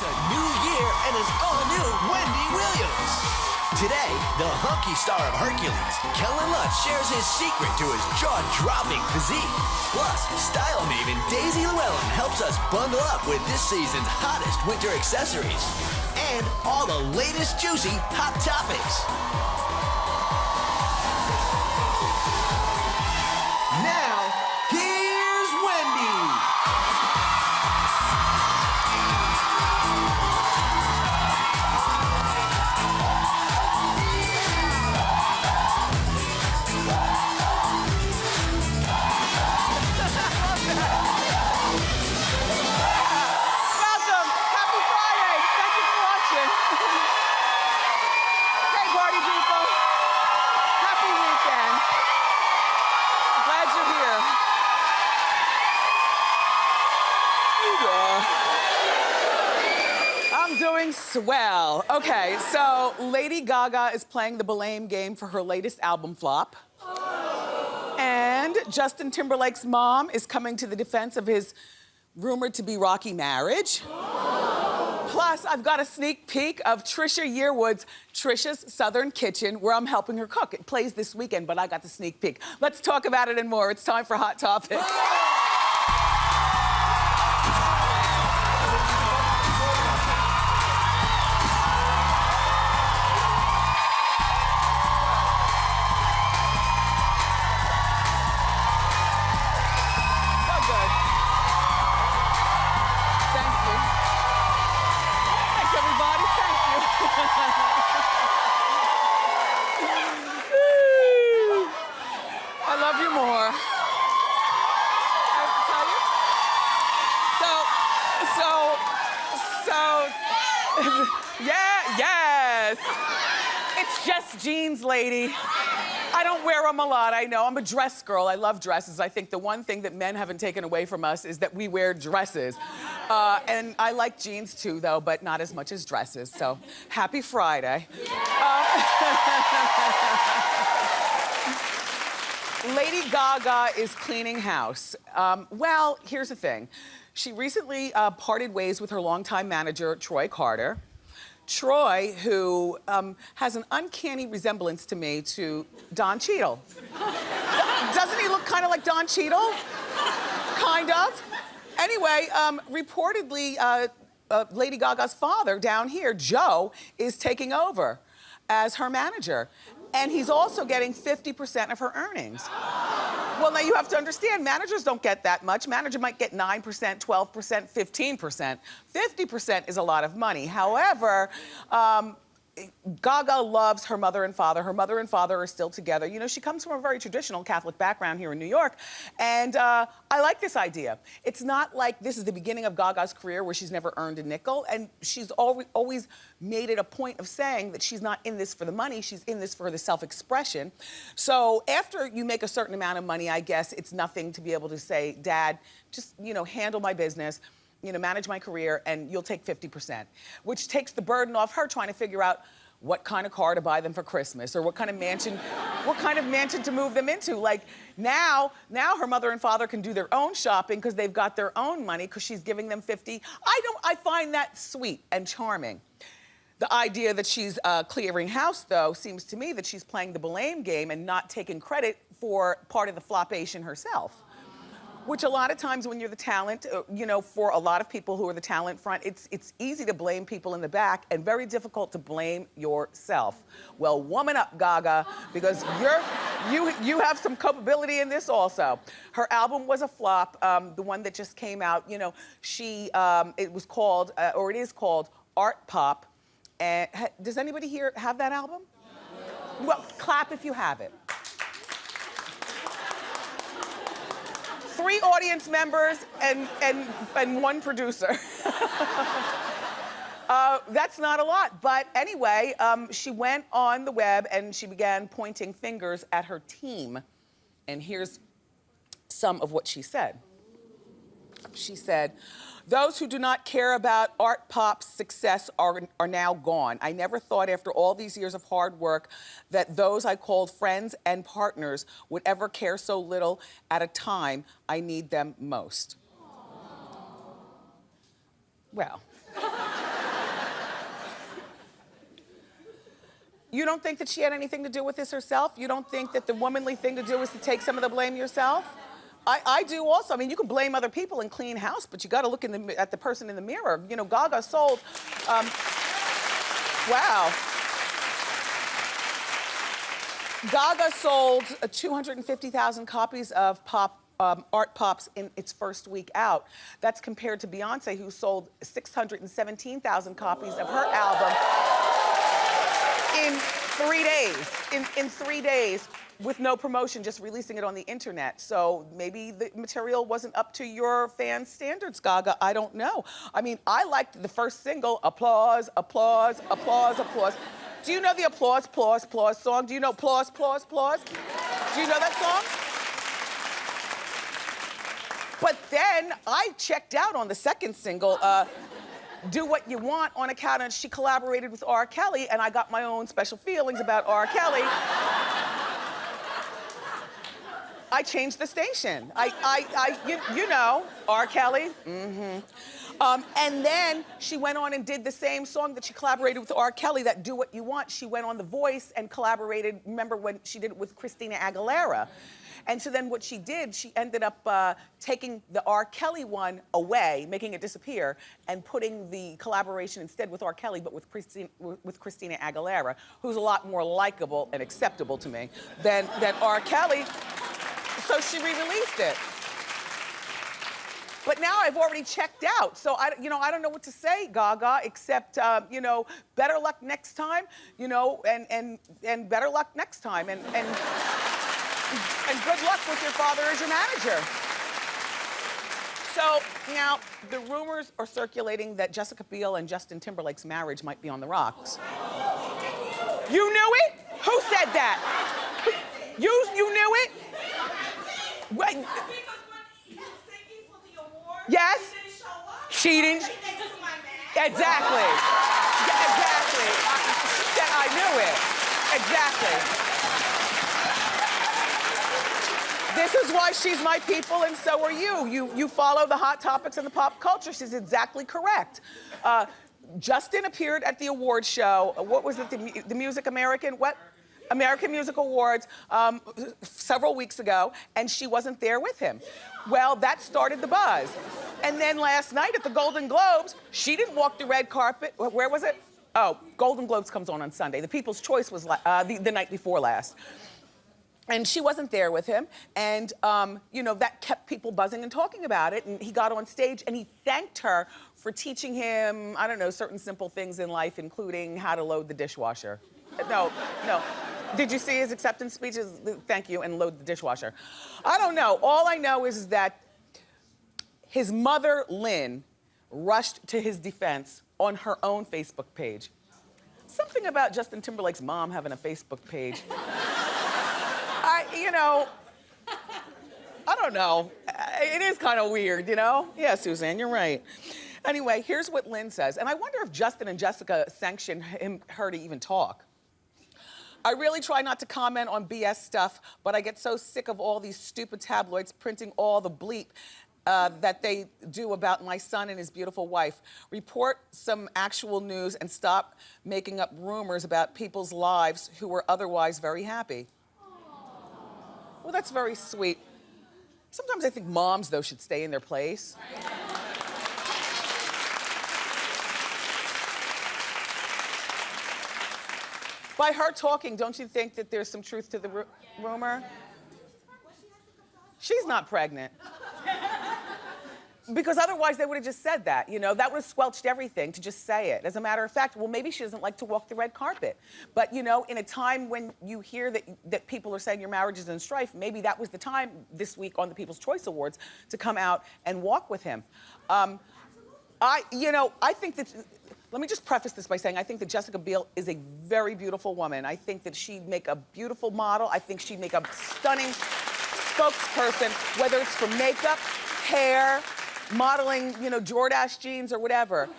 It's a new year and an all-new Wendy Williams. Today, the hunky star of Hercules, Kellan Lutz, shares his secret to his jaw-dropping physique. Plus, style maven Daisy Lewellyn helps us bundle up with this season's hottest winter accessories. And all the latest juicy hot topics. Now, here's Wendy. Welcome. Happy Friday. Thank you for watching. Hey, party people. Happy weekend. Glad you're here. I'm doing swell. Okay, so Lady Gaga is playing the blame game for her latest album flop. And Justin Timberlake's mom is coming to the defense of his rumored to be rocky marriage. Plus, I've got a sneak peek of Trisha Yearwood's Trisha's Southern Kitchen, where I'm helping her cook. It plays this weekend, but I got the sneak peek. Let's talk about it and more. It's time for Hot Topics. So good. Thank you. Thanks, everybody. Thank you. I love you more. I have to tell you. Yeah, yes. It's just jeans, lady. I don't wear them a lot, I know. I'm a dress girl. I love dresses. I think the one thing that men haven't taken away from us is that we wear dresses. And I like jeans too, though, but not as much as dresses. So, happy Friday. Lady Gaga is cleaning house. Well, here's the thing. She recently parted ways with her longtime manager, Troy Carter. Troy, who has an uncanny resemblance to me to Don Cheadle. Doesn't he look kind of like Don Cheadle? Kind of. Anyway, reportedly, Lady Gaga's father down here, Joe, is taking over as her manager. And he's also getting 50% of her earnings. Well, now you have to understand, managers don't get that much. Manager might get 9%, 12%, 15%. 50% is a lot of money. However, Gaga loves her mother and father. Her mother and father are still together. You know, she comes from a very traditional Catholic background here in New York, and I like this idea. It's not like this is the beginning of Gaga's career where she's never earned a nickel, and she's always made it a point of saying that she's not in this for the money, she's in this for the self-expression. So after you make a certain amount of money, I guess it's nothing to be able to say, Dad, just, you know, handle my business, you know, manage my career, and you'll take 50%, which takes the burden off her trying to figure out what kind of car to buy them for Christmas, or what kind of mansion to move them into. Like, now her mother and father can do their own shopping because they've got their own money because she's giving them 50. I find that sweet and charming. The idea that she's clearing house, though, seems to me that she's playing the blame game and not taking credit for part of the flopation herself. Which a lot of times when you're the talent, you know, for a lot of people who are the talent front, it's easy to blame people in the back and very difficult to blame yourself. Well, woman up, Gaga, because you have some culpability in this also. Her album was a flop, the one that just came out, you know, it was called, or it is called Artpop. And does anybody here have that album? No. Well, clap if you have it. 3 audience members and one producer. That's not a lot, but anyway, she went on the web and she began pointing fingers at her team. And here's some of what she said. She said, "Those who do not care about Artpop's success are now gone. I never thought after all these years of hard work that those I called friends and partners would ever care so little at a time I need them most." Well, You don't think that she had anything to do with this herself? You don't think that the womanly thing to do is to take some of the blame yourself? I do also. I mean, you can blame other people and clean house, but you got to look at the person in the mirror. You know, Gaga sold, wow. Gaga sold 250,000 copies of Artpops in its first week out. That's compared to Beyonce, who sold 617,000 copies of her album in 3 days. In 3 days, with no promotion, just releasing it on the internet. So maybe the material wasn't up to your fans' standards, Gaga. I don't know. I mean, I liked the first single, Applause, Applause, Applause, Applause. Do you know the Applause, Applause, Applause song? Do you know Applause, Applause, Applause? Do you know that song? But then I checked out on the second single, Do What You Want, on account of she collaborated with R. Kelly, and I got my own special feelings about R. Kelly. I changed the station. You know, R. Kelly. And then she went on and did the same song that she collaborated with R. Kelly, that Do What You Want. She went on The Voice and collaborated, remember when she did it with Christina Aguilera. And so then what she did, she ended up taking the R. Kelly one away, making it disappear, and putting the collaboration instead with R. Kelly, but with Christina Aguilera, who's a lot more likable and acceptable to me than R. Kelly. So she re-released it. But now I've already checked out, so I don't know what to say, Gaga, except you know, better luck next time, you know, and better luck next time, and good luck with your father as your manager. So now the rumors are circulating that Jessica Biel and Justin Timberlake's marriage might be on the rocks. You knew it? Who said that? You knew it? Wait. Yes? She didn't. Exactly. Exactly. She said I knew it. Exactly. This is why she's my people and so are you. You follow the hot topics in the pop culture. She's exactly correct. Justin appeared at the award show. What was it? The Music American? What? American Music Awards several weeks ago, and she wasn't there with him. Well, that started the buzz. And then last night at the Golden Globes, she didn't walk the red carpet. Where was it? Oh, Golden Globes comes on Sunday. The People's Choice was the night before last. And she wasn't there with him, and you know, that kept people buzzing and talking about it, and he got on stage and he thanked her for teaching him, I don't know, certain simple things in life, including how to load the dishwasher. No. Did you see his acceptance speeches? Thank you, and load the dishwasher. I don't know. All I know is that his mother, Lynn, rushed to his defense on her own Facebook page. Something about Justin Timberlake's mom having a Facebook page. I don't know. It is kind of weird, you know? Yeah, Suzanne, you're right. Anyway, here's what Lynn says, and I wonder if Justin and Jessica sanctioned her to even talk. I really try not to comment on BS stuff, but I get so sick of all these stupid tabloids printing all the bleep that they do about my son and his beautiful wife. Report some actual news and stop making up rumors about people's lives who were otherwise very happy. Well, that's very sweet. Sometimes I think moms, though, should stay in their place. By her talking, don't you think that there's some truth to the rumor? She's not pregnant. Because otherwise they would have just said that, you know? That would have squelched everything to just say it. As a matter of fact, well, maybe she doesn't like to walk the red carpet. But, you know, in a time when you hear that people are saying your marriage is in strife, maybe that was the time this week on the People's Choice Awards to come out and walk with him. I think that, let me just preface this by saying I think that Jessica Biel is a very beautiful woman. I think that she'd make a beautiful model. I think she'd make a stunning spokesperson, whether it's for makeup, hair, modeling, you know, Jordache jeans or whatever.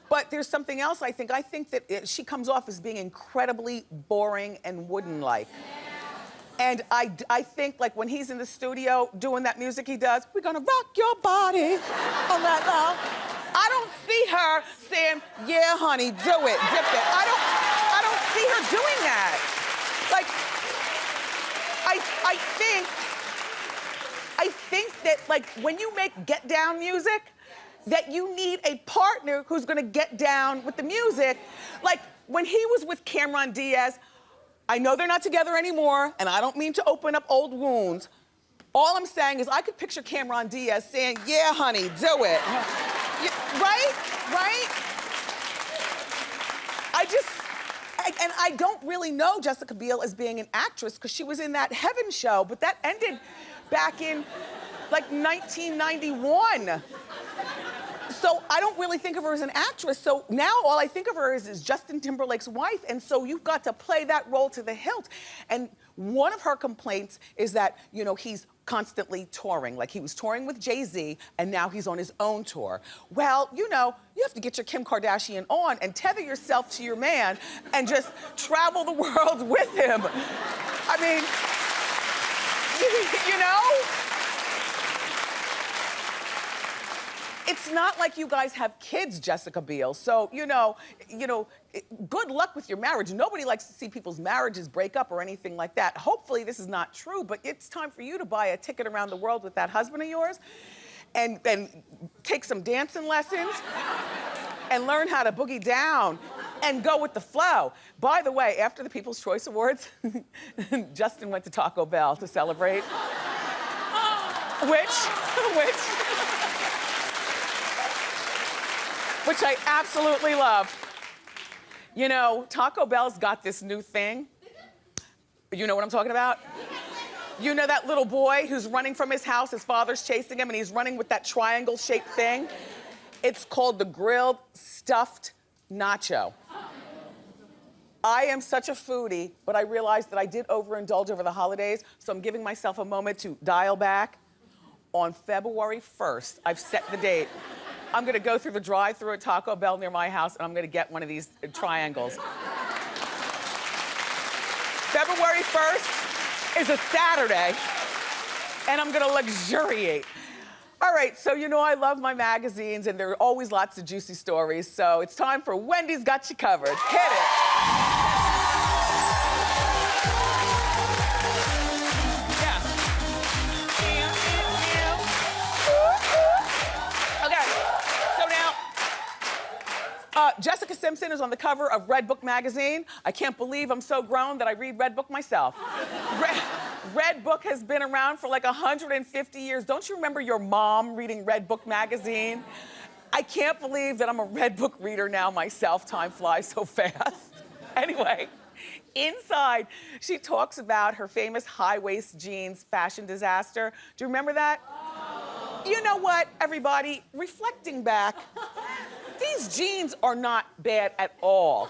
But there's something else I think. I think that she comes off as being incredibly boring and wooden-like. And I think, like, when he's in the studio doing that music he does, we're gonna rock your body all night long. I don't see her saying, yeah, honey, do it, dip it. I see her doing that. Like, I think that, like, when you make get down music, that you need a partner who's gonna get down with the music. Like, when he was with Cameron Diaz, I know they're not together anymore, and I don't mean to open up old wounds. All I'm saying is I could picture Cameron Diaz saying, yeah, honey, do it. Right? And I don't really know Jessica Biel as being an actress because she was in that Heaven show, but that ended back in like 1991. So I don't really think of her as an actress. So now all I think of her is Justin Timberlake's wife. And so you've got to play that role to the hilt. And one of her complaints is that, you know, he's constantly touring. Like he was touring with Jay-Z and now he's on his own tour. Well, you know, you have to get your Kim Kardashian on and tether yourself to your man and just travel the world with him. I mean, you know? It's not like you guys have kids, Jessica Biel. So, you know, good luck with your marriage. Nobody likes to see people's marriages break up or anything like that. Hopefully this is not true, but it's time for you to buy a ticket around the world with that husband of yours and take some dancing lessons and learn how to boogie down and go with the flow. By the way, after the People's Choice Awards, Justin went to Taco Bell to celebrate. Which I absolutely love. You know, Taco Bell's got this new thing. You know what I'm talking about? You know that little boy who's running from his house, his father's chasing him, and he's running with that triangle-shaped thing? It's called the grilled stuffed nacho. I am such a foodie, but I realized that I did overindulge over the holidays, so I'm giving myself a moment to dial back. On February 1st, I've set the date. I'm gonna go through the drive-thru at Taco Bell near my house and I'm gonna get one of these triangles. February 1st is a Saturday and I'm gonna luxuriate. All right, so you know I love my magazines and there are always lots of juicy stories, so it's time for Wendy's Got You Covered. Hit it. Jessica Simpson is on the cover of Red Book magazine. I can't believe I'm so grown that I read Red Book myself. Red Book has been around for like 150 years. Don't you remember your mom reading Red Book magazine? I can't believe that I'm a Red Book reader now myself. Time flies so fast. Anyway, inside, she talks about her famous high-waist jeans fashion disaster. Do you remember that? You know what, everybody? Reflecting back, these jeans are not bad at all.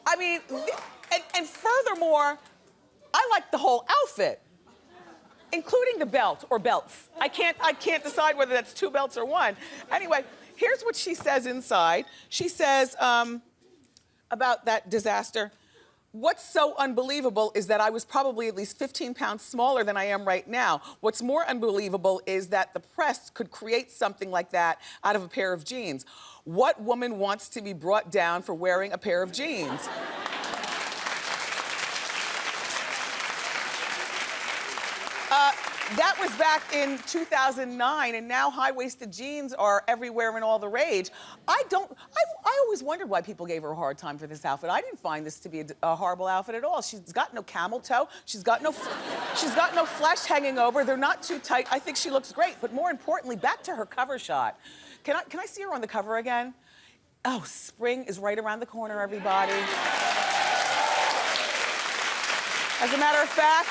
I mean, and furthermore, I like the whole outfit, including the belt or belts. I can't decide whether that's two belts or one. Anyway, here's what she says inside. She says about that disaster, what's so unbelievable is that I was probably at least 15 pounds smaller than I am right now. What's more unbelievable is that the press could create something like that out of a pair of jeans. What woman wants to be brought down for wearing a pair of jeans? That was back in 2009, and now high-waisted jeans are everywhere and all the rage. I always wondered why people gave her a hard time for this outfit. I didn't find this to be a horrible outfit at all. She's got no camel toe. She's got no flesh hanging over. They're not too tight. I think she looks great, but more importantly, back to her cover shot. Can I see her on the cover again? Oh, spring is right around the corner, everybody. As a matter of fact,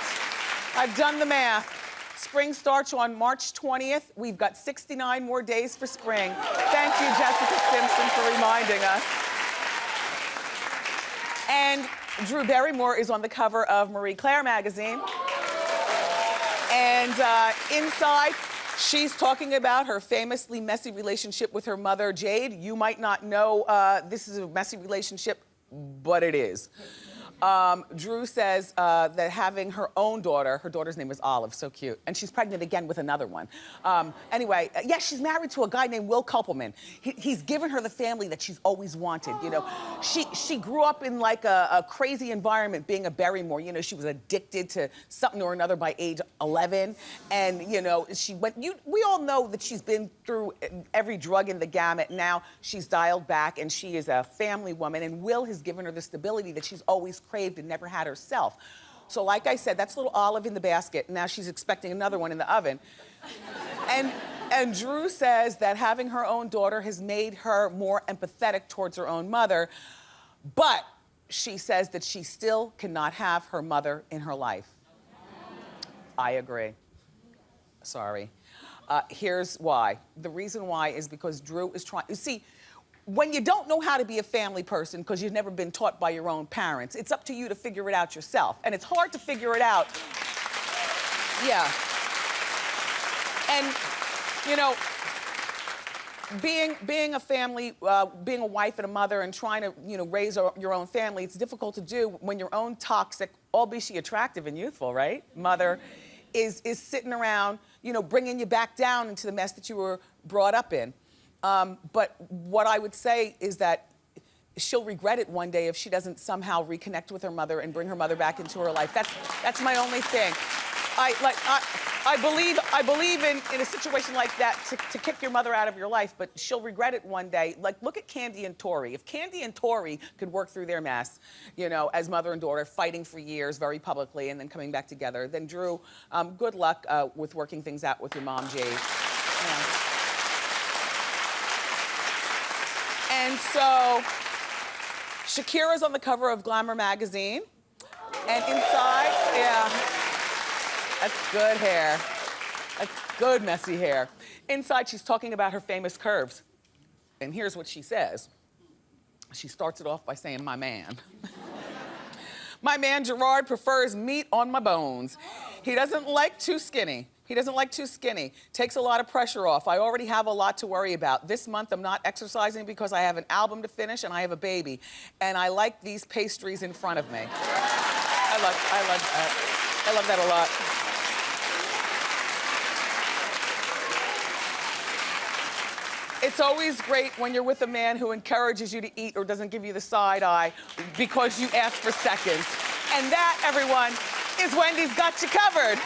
I've done the math. Spring starts on March 20th. We've got 69 more days for spring. Thank you, Jessica Simpson, for reminding us. And Drew Barrymore is on the cover of Marie Claire magazine. And inside, she's talking about her famously messy relationship with her mother, Jade. You might not know this is a messy relationship, but it is. Drew says that having her own daughter, her daughter's name is Olive, so cute, and she's pregnant again with another one. Anyway, yeah, she's married to a guy named Will Kupelman. He's given her the family that she's always wanted, you know. She grew up in like a crazy environment being a Barrymore, you know, she was addicted to something or another by age 11, and you know, we all know that she's been through every drug in the gamut. Now she's dialed back and she is a family woman, and Will has given her the stability that she's always craved and never had herself. So like I said, that's little Olive in the basket. Now she's expecting another one in the oven. And Drew says that having her own daughter has made her more empathetic towards her own mother, but she says that she still cannot have her mother in her life. I agree. Sorry. Here's why. The reason why is because Drew is trying, you see, when you don't know how to be a family person because you've never been taught by your own parents, it's up to you to figure it out yourself. And it's hard to figure it out. Yeah. And, you know, being a family, being a wife and a mother and trying to, you know, raise your own family, it's difficult to do when your own toxic, albeit she attractive and youthful, right? Mother is sitting around, you know, bringing you back down into the mess that you were brought up in. But what I would say is that she'll regret it one day if she doesn't somehow reconnect with her mother and bring her mother back into her life. That's my only thing. I believe in a situation like that to kick your mother out of your life, but she'll regret it one day. Like, look at Candy and Tori. If Candy and Tori could work through their mess, you know, as mother and daughter, fighting for years very publicly and then coming back together, then Drew, good luck with working things out with your mom, Jade. Yeah. And so, Shakira's on the cover of Glamour magazine. And inside, yeah, that's good hair. That's good messy hair. Inside, she's talking about her famous curves. And here's what she says. She starts it off by saying, my man. My man Gerard prefers meat on my bones. He doesn't like too skinny. He doesn't like too skinny. Takes a lot of pressure off. I already have a lot to worry about. This month I'm not exercising because I have an album to finish and I have a baby. And I like these pastries in front of me. I love that. I love that a lot. It's always great when you're with a man who encourages you to eat or doesn't give you the side eye because you ask for seconds. And that, everyone, is Wendy's Got You Covered.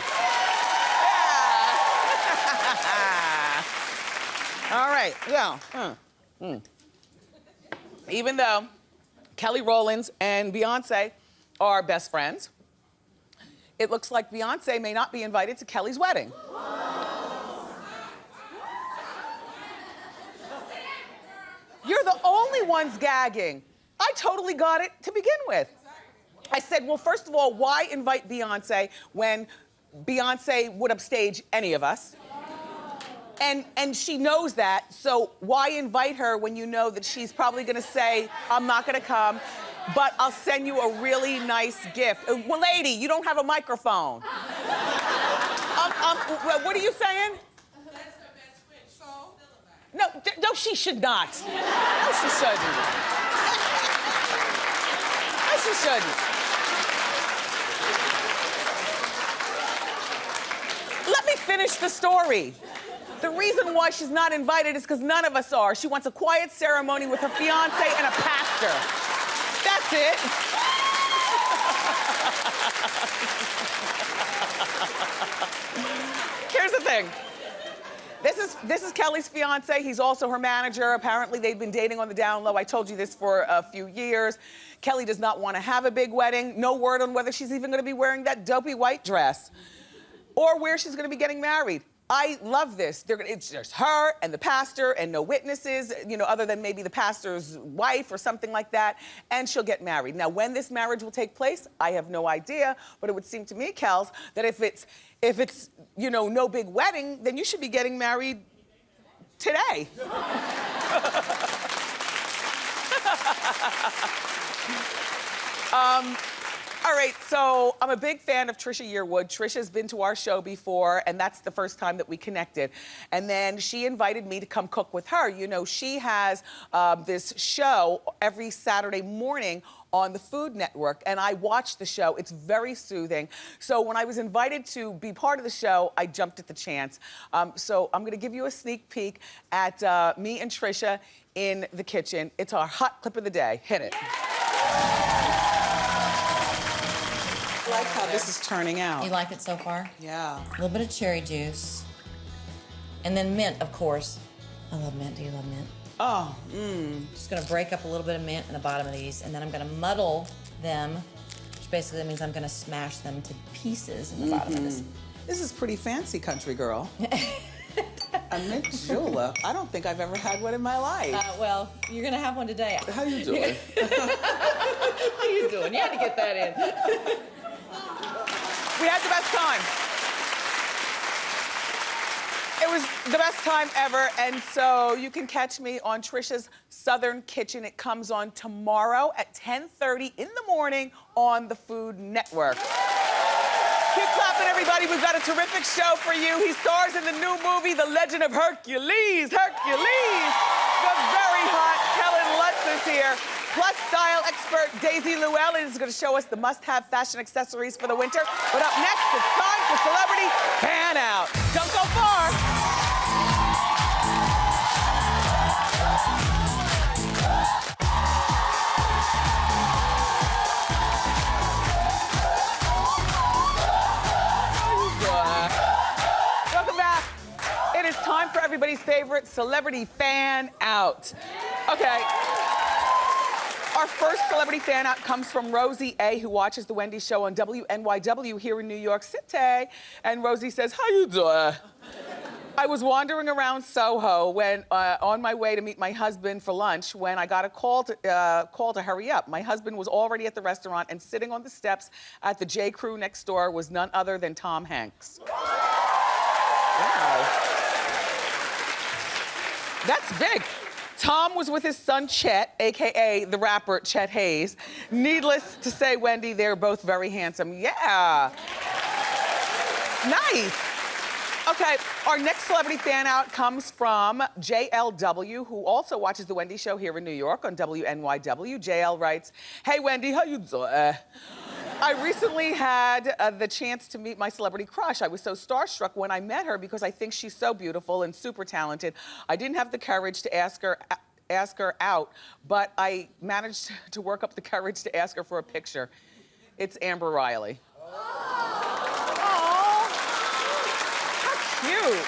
All right, yeah. Even though Kelly Rowland and Beyonce are best friends, it looks like Beyonce may not be invited to Kelly's wedding. You're the only ones gagging. I totally got it to begin with. I said, well, first of all, why invite Beyonce when Beyonce would upstage any of us? And she knows that, so why invite her when you know that she's probably gonna say, I'm not gonna come, but I'll send you a really nice gift. Well, lady, you don't have a microphone. What are you saying? That's her best friend, so? No, she should not. No, she shouldn't. No, she shouldn't. Let me finish the story. The reason why she's not invited is because none of us are. She wants a quiet ceremony with her fiance and a pastor. That's it. Here's the thing. This is Kelly's fiance. He's also her manager. Apparently, they've been dating on the down low. I told you this for a few years. Kelly does not want to have a big wedding. No word on whether she's even going to be wearing that dopey white dress or where she's going to be getting married. I love this. It's just her and the pastor and no witnesses, you know, other than maybe the pastor's wife or something like that, and she'll get married. Now, when this marriage will take place, I have no idea, but it would seem to me, Kels, that if it's, you know, no big wedding, then you should be getting married today. All right, so I'm a big fan of Trisha Yearwood. Trisha's been to our show before, and that's the first time that we connected. And then she invited me to come cook with her. You know, she has this show every Saturday morning on the Food Network, and I watch the show. It's very soothing. So when I was invited to be part of the show, I jumped at the chance. So I'm gonna give you a sneak peek at me and Trisha in the kitchen. It's our hot clip of the day. Hit it. I like how this is turning out. You like it so far? Yeah. A little bit of cherry juice. And then mint, of course. I love mint. Do you love mint? Oh, Just gonna break up a little bit of mint in the bottom of these, and then I'm gonna muddle them, which basically means I'm gonna smash them to pieces in the bottom of this. This is pretty fancy, country girl. A mint julep. I don't think I've ever had one in my life. Well, you're gonna have one today. How you doing? How you doing? You had to get that in. We had the best time. It was the best time ever, and so you can catch me on Trisha's Southern Kitchen. It comes on tomorrow at 10:30 in the morning on the Food Network. Keep clapping, everybody. We've got a terrific show for you. He stars in the new movie, The Legend of Hercules. Hercules! The very hot Kellan Lutz is here. Plus, style expert Daisy Lewellyn is going to show us the must-have fashion accessories for the winter. But up next, it's time for Celebrity Fan Out. Don't go far. Welcome back. It is time for everybody's favorite Celebrity Fan Out. Okay. Our first celebrity fan out comes from Rosie A, who watches the Wendy show on WNYW here in New York City. And Rosie says, how you doing? I was wandering around Soho when, on my way to meet my husband for lunch when I got a call to hurry up. My husband was already at the restaurant, and sitting on the steps at the J. Crew next door was none other than Tom Hanks. Wow. That's big. Tom was with his son Chet, AKA the rapper Chet Hayes. Needless to say, Wendy, they're both very handsome. Yeah. Nice. Okay, our next celebrity fan out comes from JLW, who also watches the Wendy show here in New York on WNYW. JL writes, hey Wendy, how you doing? I recently had the chance to meet my celebrity crush. I was so starstruck when I met her because I think she's so beautiful and super talented. I didn't have the courage to ask her out, but I managed to work up the courage to ask her for a picture. It's Amber Riley. Aww, how cute.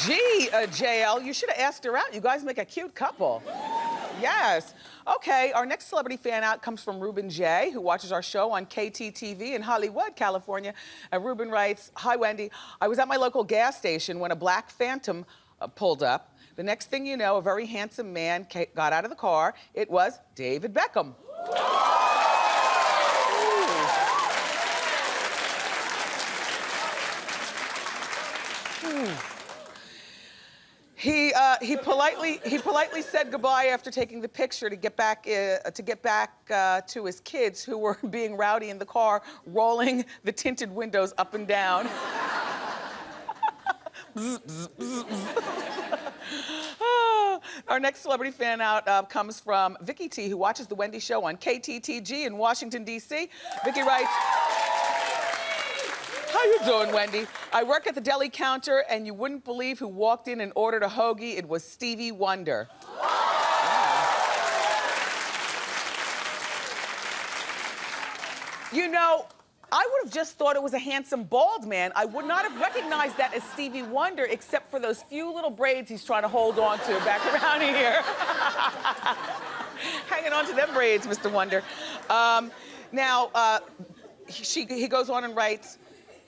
Gee, JL, you should have asked her out. You guys make a cute couple. Yes. Okay, our next celebrity fan out comes from Ruben J, who watches our show on KTTV in Hollywood, California. And Ruben writes, hi Wendy, I was at my local gas station when a black Phantom pulled up. The next thing you know, a very handsome man got out of the car. It was David Beckham. He politely said goodbye after taking the picture to get back to his kids, who were being rowdy in the car, rolling the tinted windows up and down. Bzz, bzz, bzz, bzz. Our next celebrity fan out comes from Vicky T, who watches the Wendy show on KTTG in Washington, D.C. Vicky writes, how you doing, Wendy? I work at the deli counter, and you wouldn't believe who walked in and ordered a hoagie. It was Stevie Wonder. You know, I would have just thought it was a handsome bald man. I would not have recognized that as Stevie Wonder, except for those few little braids he's trying to hold on to back around here. Hanging on to them braids, Mr. Wonder. He goes on and writes,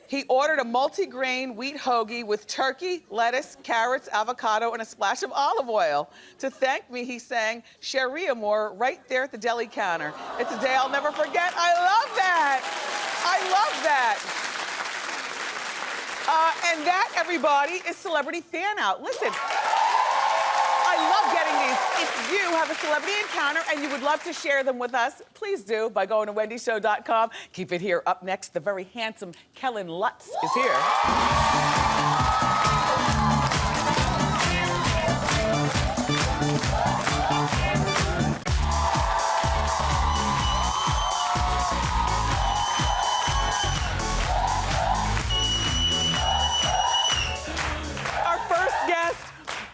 he ordered a multi-grain wheat hoagie with turkey, lettuce, carrots, avocado, and a splash of olive oil. To thank me, he sang Sharia Moore right there at the deli counter. It's a day I'll never forget. I love that. I love that. And that, everybody, is Celebrity Fan Out. Listen, I love getting these. If you have a celebrity encounter and you would love to share them with us, please do by going to wendyshow.com. Keep it here. Up next, the very handsome Kellan Lutz is here.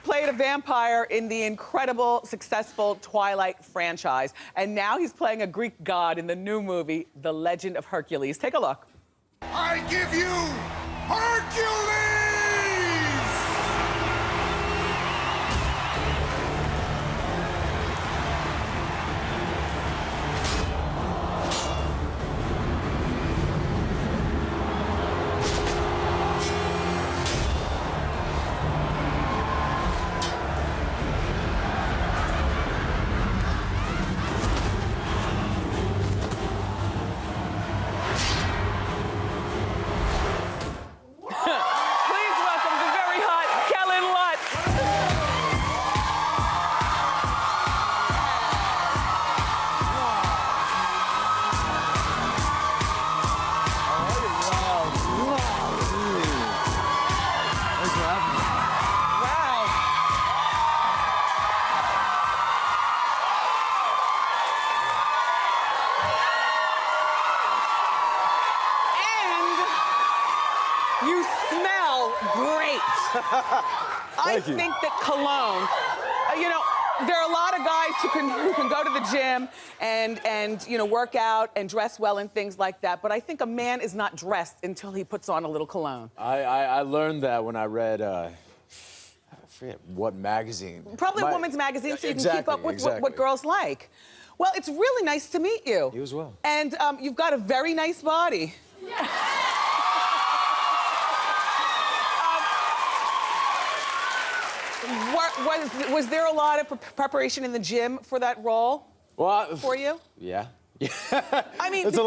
Played a vampire in the incredible, successful Twilight franchise. And now he's playing a Greek god in the new movie, The Legend of Hercules. Take a look. I give you Hercules! You smell great. I think that cologne, you know, there are a lot of guys who can go to the gym and you know, work out and dress well and things like that, but I think a man is not dressed until he puts on a little cologne. I learned that when I read, I forget what magazine. Probably a woman's magazine, so you can keep up with what girls like. Well, it's really nice to meet you. You as well. And you've got a very nice body. Was there a lot of preparation in the gym for that role? Well, for you? Yeah. I mean, it's a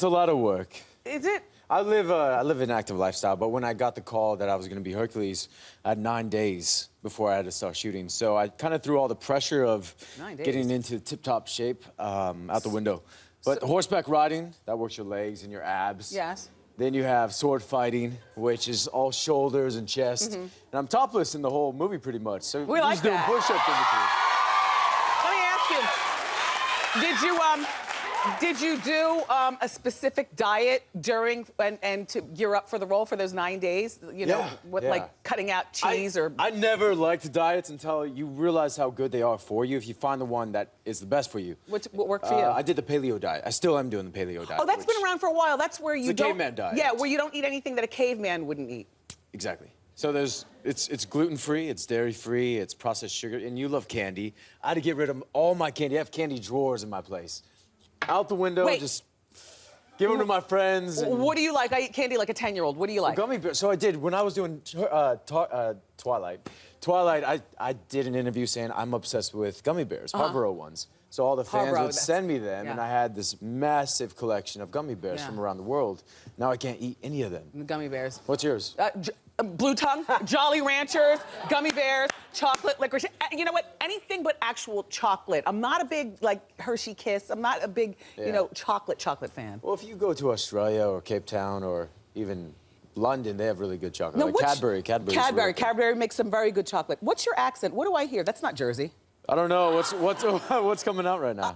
lot of work. Is it? I live an active lifestyle, but when I got the call that I was going to be Hercules, I had 9 days before I had to start shooting. So I kind of threw all the pressure of getting into tip-top shape out the window. But horseback riding, that works your legs and your abs. Yes. Then you have sword fighting, which is all shoulders and chest. And I'm topless in the whole movie pretty much. So we like just doing push-ups in between. Let me ask you, did you do a specific diet during and to gear up for the role for those 9 days? You know, with like cutting out cheese or... I never liked diets until you realize how good they are for you if you find the one that is the best for you. What worked for you? I did the paleo diet. I still am doing the paleo diet. Oh, that's been around for a while. That's where you don't... It's a caveman diet. Yeah, where you don't eat anything that a caveman wouldn't eat. Exactly. So it's gluten-free, it's dairy-free, it's processed sugar, and you love candy. I had to get rid of all my candy. I have candy drawers in my place. Out the window, just give them to my friends. And... What do you like? I eat candy like a 10-year-old. What do you like? Well, gummy bears. So I did, when I was doing Twilight, I did an interview saying I'm obsessed with gummy bears, Harborough ones. So all the fans would send me them, and I had this massive collection of gummy bears from around the world. Now I can't eat any of them. The gummy bears. What's yours? Blue Tongue, Jolly Ranchers, gummy bears, chocolate licorice. You know what? Anything but actual chocolate. I'm not a big, like, Hershey Kiss. I'm not a big, you know, chocolate fan. Well, if you go to Australia or Cape Town or even London, they have really good chocolate. No, like Cadbury makes some very good chocolate. What's your accent? What do I hear? That's not Jersey. I don't know. What's coming out right now?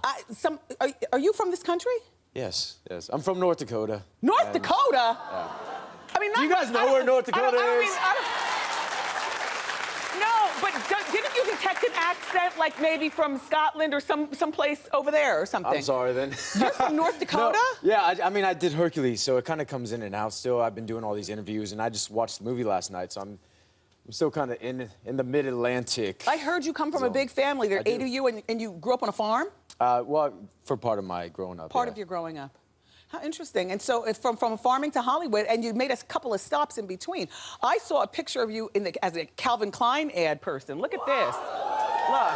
Are you from this country? Yes. I'm from North Dakota. North Dakota? Yeah. I mean, do you guys know where North Dakota is? No, but didn't you detect an accent, like maybe from Scotland or someplace over there or something? I'm sorry, then. You're from North Dakota? No, yeah, I mean, I did Hercules, so it kind of comes in and out still. I've been doing all these interviews, and I just watched the movie last night, so I'm still kind of in the mid-Atlantic. I heard you come from a big family. There are 8 of you, and you grew up on a farm? Well, for part of my growing up, Part of your growing up. How interesting. And so from farming to Hollywood, and you made a couple of stops in between. I saw a picture of you as a Calvin Klein ad person. Look at this. Look.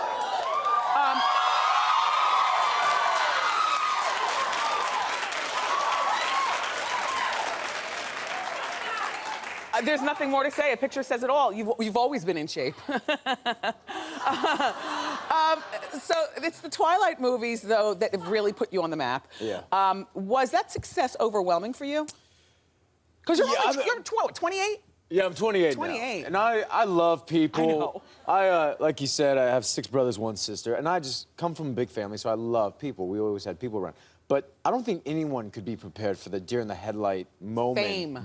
There's nothing more to say. A picture says it all. You've always been in shape. So it's the Twilight movies, though, that have really put you on the map. Yeah. Was that success overwhelming for you? Because you're 28? Yeah, I'm 28 28. now. And I love people. I know. Like you said, I have 6 brothers, 1 sister, and I just come from a big family, so I love people. We always had people around. But I don't think anyone could be prepared for the deer in the headlight moment. Fame.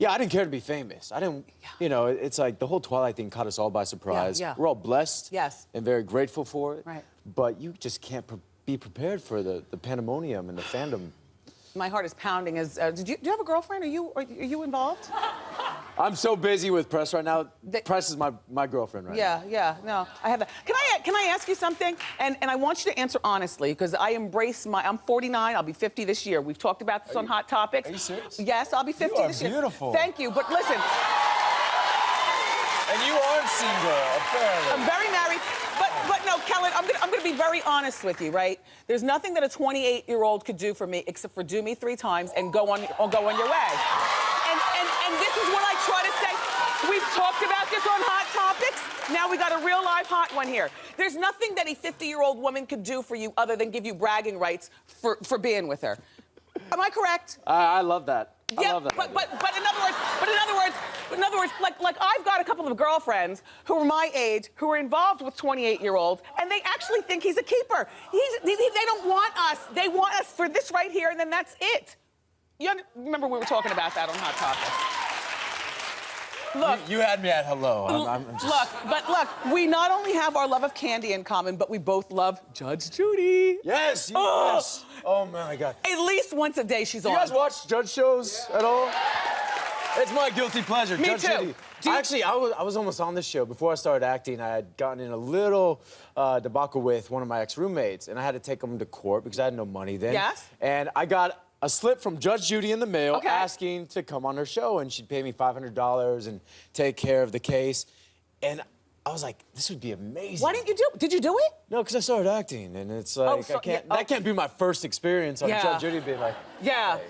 Yeah, I didn't care to be famous. I didn't, you know, it's like the whole Twilight thing caught us all by surprise. Yeah. We're all blessed. Yes. And very grateful for it. Right. But you just can't be prepared for the pandemonium and the fandom. My heart is pounding. Do you have a girlfriend? Are you involved? I'm so busy with press right now. Press is my girlfriend right now. Yeah, no, I have that. Can I ask you something? And I want you to answer honestly, because I embrace I'm 49, I'll be 50 this year. We've talked about this on Hot Topics. Are you serious? Yes, I'll be 50 this year. Beautiful. Thank you, but listen. And you aren't single, apparently. I'm very married. But no, Kellan, I'm gonna be very honest with you, right? There's nothing that a 28-year-old could do for me except for do me 3 times and go on your way. And this is what I try to say. We've talked about this on Hot Topics. Now we got a real live hot one here. There's nothing that a 50-year-old woman could do for you other than give you bragging rights for being with her. Am I correct? I love that. Yeah, I love that. but in other words, like I've got a couple of girlfriends who are my age who are involved with 28-year-olds, and they actually think he's a keeper. They don't want us. They want us for this right here, and then that's it. Remember we were talking about that on Hot Topics. Look, you had me at hello. I'm just... Look, we not only have our love of candy in common, but we both love Judge Judy. Yes, yes. Oh my God. At least once a day she's on. You guys watch judge shows at all? It's my guilty pleasure. Me Judge too. Judy. Actually, I was almost on this show. Before I started acting, I had gotten in a little debacle with one of my ex-roommates, and I had to take him to court because I had no money then. Yes. And I got a slip from Judge Judy in the mail Okay. asking to come on her show, and she'd pay me $500 and take care of the case. And I was like, this would be amazing. Why didn't you do it? Did you do it? No, because I started acting, and it's like, that can't be my first experience on Judge Judy being like, Yeah.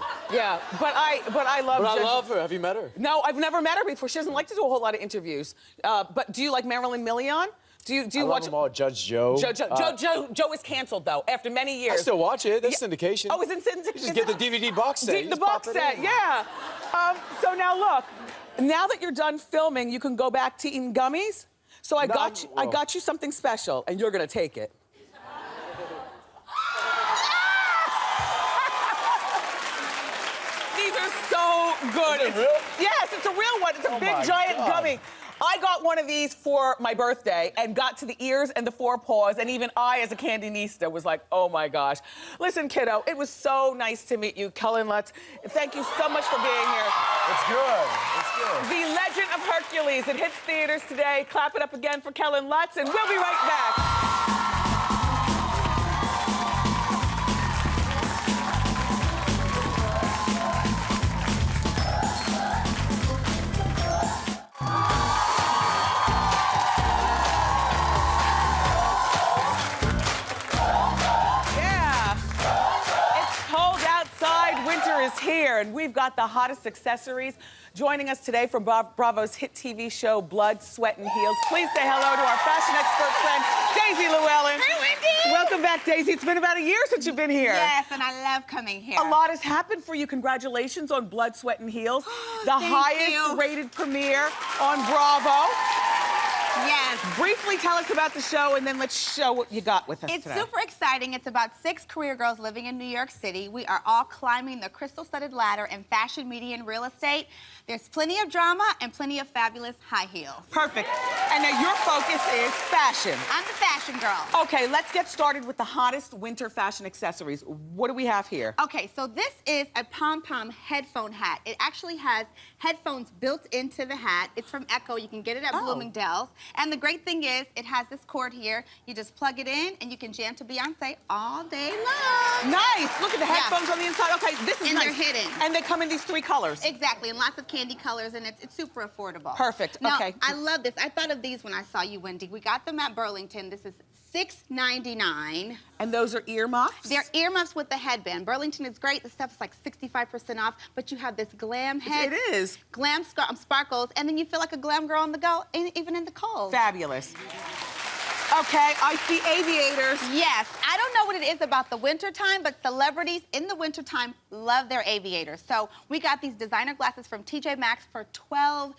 But I love but I Judge. love her. Have you met her? No, I've never met her before. She doesn't like to do a whole lot of interviews. But do you like Marilyn Millian? Do you I watch love them all. Judge Joe. Joe is canceled though after many years. I still watch it. That's syndication. Oh, it's in syndication. Just get the DVD box set. You The just box pop it set, in. yeah. So now look, now that you're done filming, you can go back to eating gummies. So I got you something special, and you're gonna take it. These are so good. Is it real? Yes, it's a real one. It's a big, my giant God. gummy. I got one of these for my birthday and got to the ears and the forepaws, and even I, as a candinista, was like, oh my gosh. Listen, kiddo, it was so nice to meet you, Kellan Lutz. Thank you so much for being here. It's good. It's good. The Legend of Hercules. It hits theaters today. Clap it up again for Kellan Lutz, and we'll be right back. Is here, and we've got the hottest accessories. Joining us today from Bravo's hit TV show, Blood, Sweat, and Heels. Please say hello to our fashion expert friend, Daisy Lewellyn. Hi, Wendy. Welcome back, Daisy. It's been about a year since you've been here. Yes, and I love coming here. A lot has happened for you. Congratulations on Blood, Sweat, and Heels. The Thank highest you. rated premiere on Bravo. Yes. Briefly tell us about the show, and then let's show what you got with us It's today. super exciting. It's about 6 career girls living in New York City. We are all climbing the crystal-studded ladder in fashion, media, and real estate. There's plenty of drama and plenty of fabulous high heels. Perfect. And now your focus is fashion. I'm the fashion girl. Okay, let's get started with the hottest winter fashion accessories. What do we have here? Okay, so this is a pom-pom headphone hat. It actually has headphones built into the hat. It's from Echo. You can get it at Bloomingdale's. And the great thing is, it has this cord here. You just plug it in, and you can jam to Beyonce all day long. Nice. Look at the headphones on the inside. Okay, this is And nice. they're hidden. And they come in these 3 colors. Exactly, and lots of candy colors, and it's super affordable. Perfect, Now, okay. I love this. I thought of these when I saw you, Wendy. We got them at Burlington. This is $6.99. And those are earmuffs? They're earmuffs with the headband. Burlington is great. The stuff is like 65% off, but you have this glam head. It is. Glam sparkles, and then you feel like a glam girl on the go, even in the cold. Fabulous. Okay, I see aviators. Yes, I don't know what it is about the wintertime, but celebrities in the wintertime love their aviators. So we got these designer glasses from TJ Maxx for $12.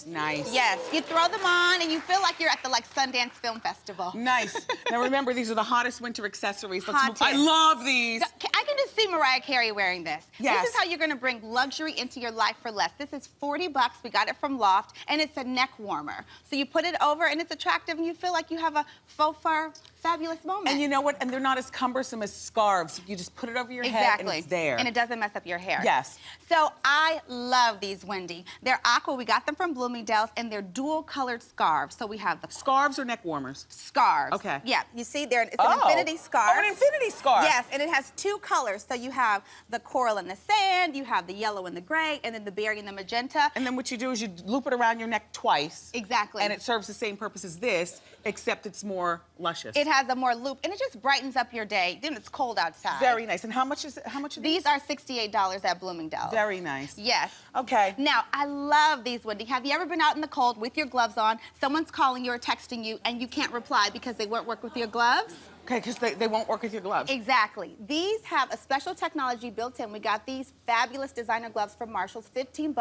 Nice. Yes, you throw them on and you feel like you're at the Sundance Film Festival. Nice. Now remember, these are the hottest winter accessories. Let's move. Hottest. I love these. I can just see Mariah Carey wearing this. Yes. This is how you're gonna bring luxury into your life for less. This is $40. We got it from Loft, and it's a neck warmer. So you put it over and it's attractive and you feel like you have a faux fur, fabulous moment. And you know what? And they're not as cumbersome as scarves. You just put it over your head and it's there. And it doesn't mess up your hair. Yes. So I love these, Wendy. They're aqua. We got them from Bloomingdale's, and they're dual-colored scarves. So we have the Scarves or neck warmers? scarves. Okay. Yeah, you see there, it's an infinity scarf. Oh, an infinity scarf. Yes, and it has two colors. So you have the coral and the sand, you have the yellow and the gray, and then the berry and the magenta. And then what you do is you loop it around your neck twice. Exactly. And it serves the same purpose as this, except it's more luscious. It has a more loop, and it just brightens up your day. Then it's cold outside. Very nice. And how much is it? How much are these? These are $68 at Bloomingdale's. Very nice. Yes. Okay. Now, I love these, Wendy. Have you ever been out in the cold with your gloves on, someone's calling you or texting you, and you can't reply because they won't work with your gloves? Okay, because they won't work with your gloves. Exactly. These have a special technology built in. We got these fabulous designer gloves from Marshall's, $15.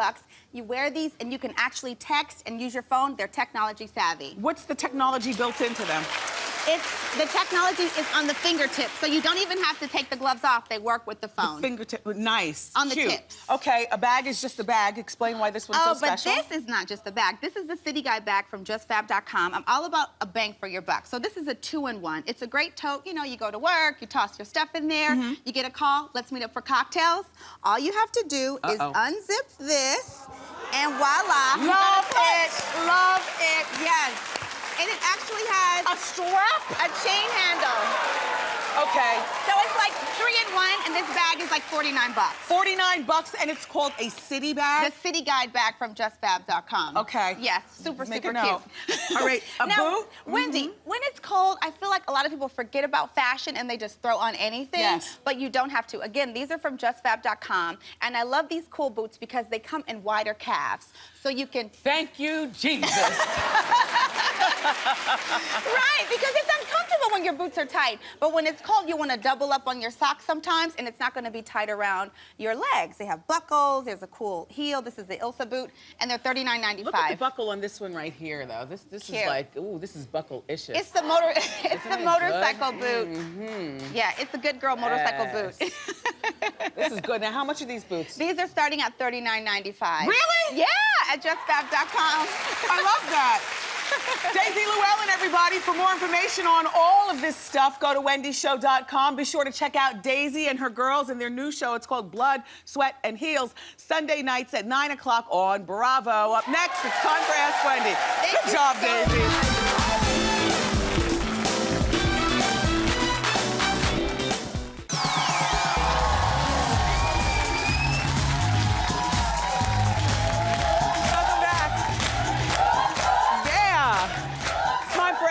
You wear these, and you can actually text and use your phone. They're technology savvy. What's the technology built into them? The technology is on the fingertips, so you don't even have to take the gloves off. They work with the phone. Fingertip, nice. On the Cute. tips. Okay, a bag is just a bag. Explain why this one's so special. Oh, but this is not just a bag. This is the City Guide bag from JustFab.com. I'm all about a bang for your buck. So this is a 2-in-1. It's a great tote. You know, you go to work, you toss your stuff in there, you get a call, let's meet up for cocktails. All you have to do is unzip this, and voila. Love it. Love it. Yes. And it actually has A strap? a chain handle. Okay. So it's like 3-in-1, and this bag is like $49. $49, and it's called a city bag? The City Guide bag from JustFab.com. Okay. Yes, super Make cute. a note. All right, a now, boot? Wendy, when it's cold, I feel like a lot of people forget about fashion and they just throw on anything. Yes. But you don't have to. Again, these are from JustFab.com, and I love these cool boots because they come in wider calves, so you can. Thank you, Jesus. Right, because it's uncomfortable when your boots are tight. But when it's cold, you want to double up on your socks sometimes, and it's not going to be tight around your legs. They have buckles. There's a cool heel. This is the Ilsa boot, and they're $39.95. Look at the buckle on this one right here, though. This is Cute. like, ooh, this is buckle-ishous. It's the motorcycle boot. Mm-hmm. Yeah, it's a good girl motorcycle boot. This is good. Now, how much are these boots? These are starting at $39.95. Really? Yeah, at JustFab.com. I love that. Daisy Lewellyn, everybody. For more information on all of this stuff, go to wendyshow.com. Be sure to check out Daisy and her girls and their new show. It's called Blood, Sweat, and Heels. Sunday nights at 9 o'clock on Bravo. Up next, it's time for Ask Wendy. Good job, Daisy.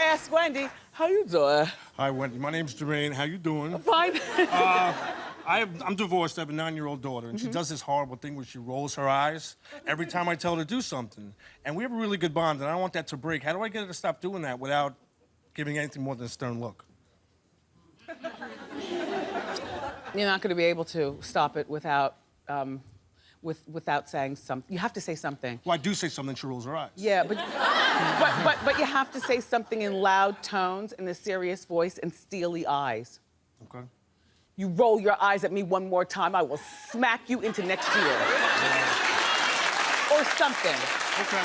Ask Wendy, how you doing? Hi, Wendy. My name's Jermaine. How you doing? Fine. I'm divorced. I have a 9-year-old daughter, and she does this horrible thing where she rolls her eyes every time I tell her to do something. And we have a really good bond, and I don't want that to break. How do I get her to stop doing that without giving anything more than a stern look? You're not going to be able to stop it without without saying something. You have to say something. Well, I do say something, she rolls her eyes. Yeah, but you have to say something in loud tones, in a serious voice, and steely eyes. Okay. You roll your eyes at me one more time, I will smack you into next year. Or something. Okay.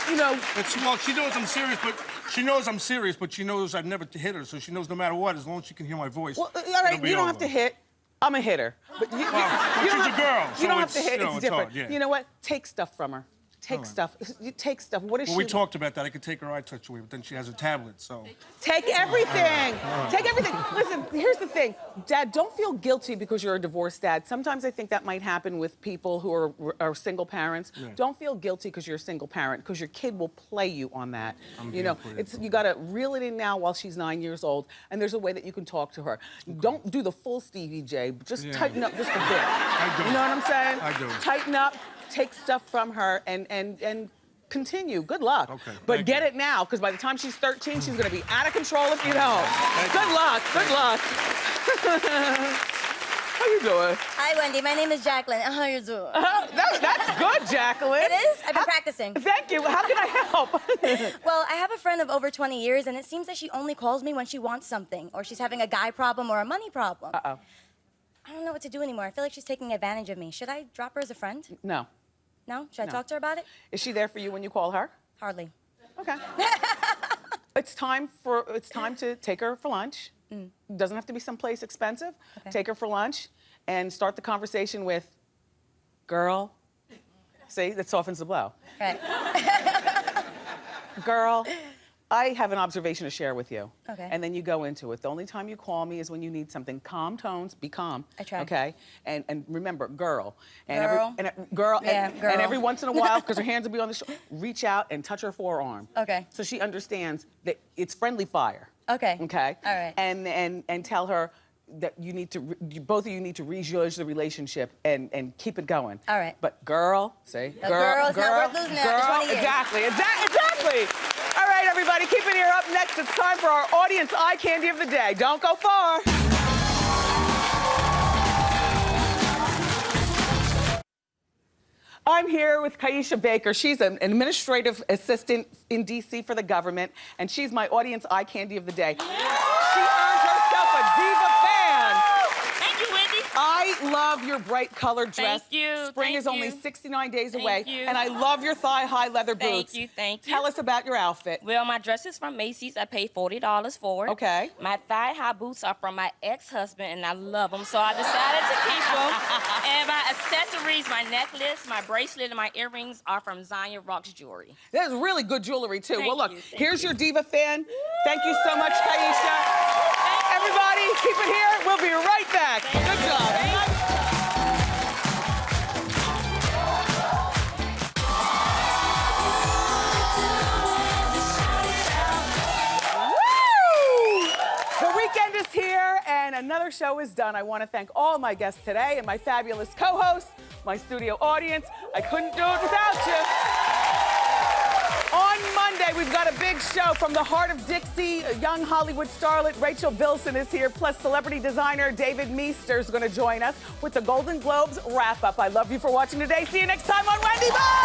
You know. Well, she knows I'm serious, but she knows I've never hit her, so she knows no matter what, as long as she can hear my voice. Well, all right, you don't have to hit. I'm a hitter. But you she's a girl. You don't have to hit. You know, it's different. hard, yeah. You know what? Take stuff from her. Take stuff. You take stuff. What is Well, she? we talked about that. I could take her eye touch away, but then she has a tablet, so. Take everything. Take everything. Listen, here's the thing. Dad, don't feel guilty because you're a divorced dad. Sometimes I think that might happen with people who are single parents. Yeah. Don't feel guilty because you're a single parent, because your kid will play you on that. I'm You know, being played. you gotta reel it in now while she's 9 years old, and there's a way that you can talk to her. Don't do the full Stevie J, just tighten up just a bit. I don't. You know what I'm saying? I do. Tighten up, take stuff from her, and continue. Good luck. Okay, But thank get you. it now, because by the time she's 13, she's gonna be out of control if you don't. Good luck. Good luck. How you doing? Hi, Wendy. My name is Jacqueline. How you doing? That's good, Jacqueline. It is? I've been practicing. Thank you. How can I help? Well, I have a friend of over 20 years, and it seems that she only calls me when she wants something, or she's having a guy problem or a money problem. Uh-oh. I don't know what to do anymore. I feel like she's taking advantage of me. Should I drop her as a friend? No. No? Should I No. talk to her about it? Is she there for you when you call her? Hardly. Okay. It's time to take her for lunch. Doesn't have to be someplace expensive. Okay. Take her for lunch and start the conversation with, girl. See, that softens the blow. Right. Girl, I have an observation to share with you. Okay. And then you go into it. The only time you call me is when you need something. Calm tones, be calm. I try. Okay? And remember, girl. And Girl. Girl. Yeah, girl. And every once in a while, because her hands will be on the shoulder, reach out and touch her forearm. Okay. So she understands that it's friendly fire. Okay. Okay? All right. And tell her that you need to, both of you need to rejudge the relationship and keep it going. All right. But girl, say, A girl, it's not worth losing it after 20 years. Exactly. All right, everybody, keep it here. Up next, it's time for our audience eye candy of the day. Don't go far. I'm here with Kaisha Baker. She's an administrative assistant in D.C. for the government, and she's my audience eye candy of the day. She earned herself a Diva fan. Thank you, Wendy. I love your bright colored dress. Thank you, Spring thank is only you. 69 days Thank away. you. And I love your thigh-high leather boots. Thank you. Tell us about your outfit. Well, my dress is from Macy's. I paid $40 for it. Okay. My thigh-high boots are from my ex-husband, and I love them, so I decided to keep them. And my accessories, my necklace, my bracelet, and my earrings are from Zanya Rocks Jewelry. That's really good jewelry, too. Thank well, look, you, thank here's you. your Diva fan. Thank you so much, Kaisha. Everybody, keep it here. We'll be right back. Good job. Woo! The weekend is here and another show is done. I want to thank all my guests today and my fabulous co-hosts, my studio audience. I couldn't do it without you. On Monday, we've got a big show from the heart of Dixie. A young Hollywood starlet Rachel Bilson is here, plus celebrity designer David Meester is going to join us with the Golden Globes wrap-up. I love you for watching today. See you next time on Wendy. Bye!